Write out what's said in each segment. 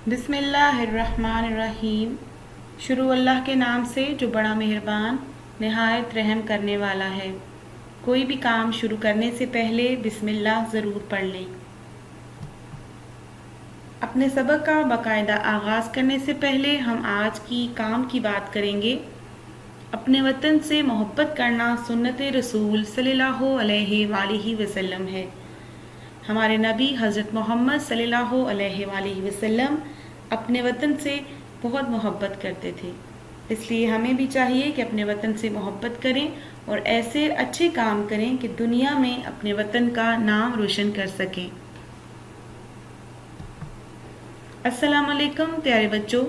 बिस्मिल्लाहिर्रहमानिर्रहीम। शुरू अल्लाह के नाम से जो बड़ा मेहरबान नहायत रहम करने वाला है। कोई भी काम शुरू करने से पहले बिस्मिल्लाह ज़रूर पढ़ लें। अपने सबक का बाकायदा आगाज़ करने से पहले हम आज की काम की बात करेंगे। अपने वतन से मोहब्बत करना सुन्नत रसूल सल्लल्लाहु अलैहि वसल्लम है। हमारे नबी हज़रत मोहम्मद सल्लल्लाहु अलैहि वसल्लम अपने वतन से बहुत मोहब्बत करते थे, इसलिए हमें भी चाहिए कि अपने वतन से मोहब्बत करें और ऐसे अच्छे काम करें कि दुनिया में अपने वतन का नाम रोशन कर सकें। अस्सलाम वालेकुम प्यारे बच्चों,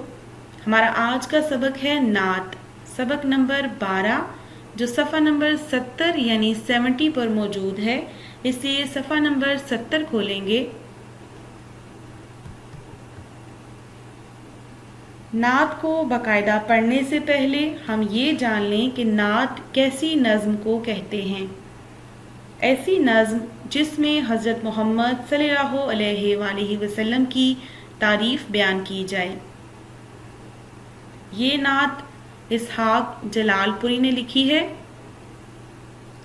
हमारा आज का सबक है नात, सबक नंबर 12 जो सफ़ा नंबर 70 यानी 70 पर मौजूद है। इसलिए सफ़ा नंबर 70 खोलेंगे। नात को बाकायदा पढ़ने से पहले हम ये जान लें कि नात कैसी नज़्म को कहते हैं। ऐसी नज़्म जिसमें हज़रत मोहम्मद सल्लल्लाहु अलैहि वसल्लम की तारीफ़ बयान की जाए। ये नात इसहाक जलालपुरी ने लिखी है।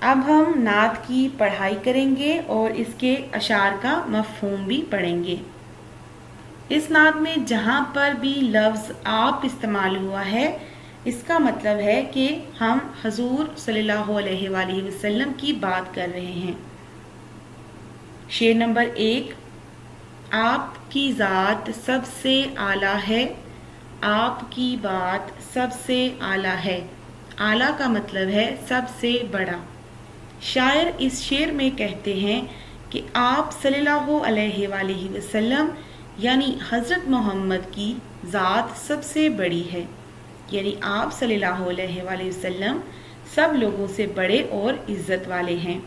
अब हम नात की पढ़ाई करेंगे और इसके अशार का मफ़हूम भी पढ़ेंगे। इस नात में जहाँ पर भी लफ्ज़ आप इस्तेमाल हुआ है, इसका मतलब है कि हम हजूर सल्लल्लाहु अलैहि वसल्लम की बात कर रहे हैं। शेर नंबर 1, आपकी ज़ात सबसे आला है, आपकी बात सबसे आला है। आला का मतलब है सबसे बड़ा। शायर इस शेर में कहते हैं कि आप सल्लल्लाहु अलैहि वसल्लम यानी हज़रत मोहम्मद की ज़ात सबसे बड़ी है, यानी आप सल्लल्लाहु अलैहि वसल्लम सब लोगों से बड़े और इज़्ज़त वाले हैं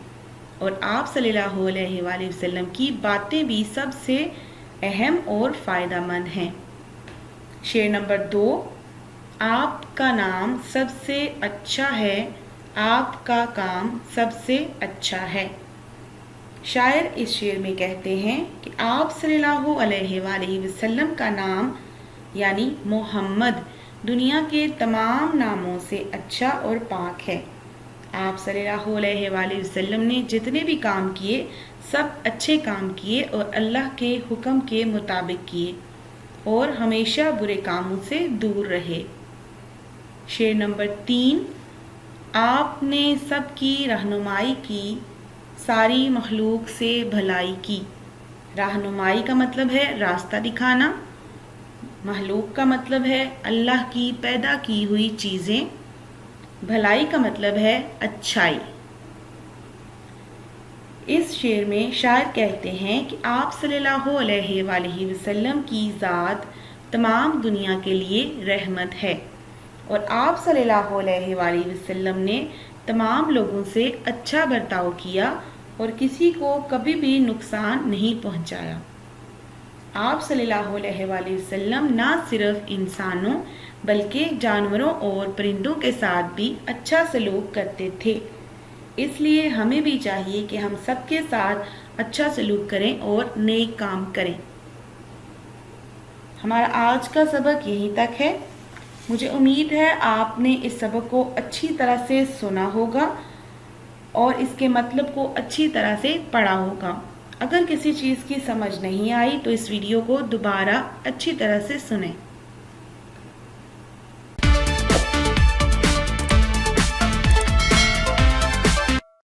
और आप सल्लल्लाहु अलैहि वसल्लम की बातें भी सबसे अहम और फ़ायदेमंद हैं। शेर नंबर 2, आपका नाम सबसे अच्छा है, आपका काम सबसे अच्छा है। शायर इस शेर में कहते हैं कि आप सल्लल्लाहु अलैहि वसल्लम का नाम यानी मोहम्मद दुनिया के तमाम नामों से अच्छा और पाक है। आप सल्लल्लाहु अलैहि वसल्लम ने जितने भी काम किए सब अच्छे काम किए और अल्लाह के हुक्म के मुताबिक किए और हमेशा बुरे कामों से दूर रहे। शेर नंबर 3, आपने सबकी रहनुमाई की, सारी मखलूक से भलाई की। रहनुमाई का मतलब है रास्ता दिखाना, मखलूक का मतलब है अल्लाह की पैदा की हुई चीज़ें, भलाई का मतलब है अच्छाई। इस शेर में शायर कहते हैं कि आप सल्लल्लाहु अलैहि वसल्लम की ज़ात तमाम दुनिया के लिए रहमत है और आप सल्लल्लाहु अलैहि वसल्लम ने तमाम लोगों से अच्छा बर्ताव किया और किसी को कभी भी नुकसान नहीं पहुंचाया। आप सल्लल्लाहु अलैहि वसल्लम ना सिर्फ इंसानों बल्कि जानवरों और परिंदों के साथ भी अच्छा सलूक करते थे। इसलिए हमें भी चाहिए कि हम सबके साथ अच्छा सलूक करें और नेक काम करें। हमारा आज का सबक यहीं तक है। मुझे उम्मीद है आपने इस सबक को अच्छी तरह से सुना होगा और इसके मतलब को अच्छी तरह से पढ़ा होगा। अगर किसी चीज़ की समझ नहीं आई तो इस वीडियो को दोबारा अच्छी तरह से सुनें।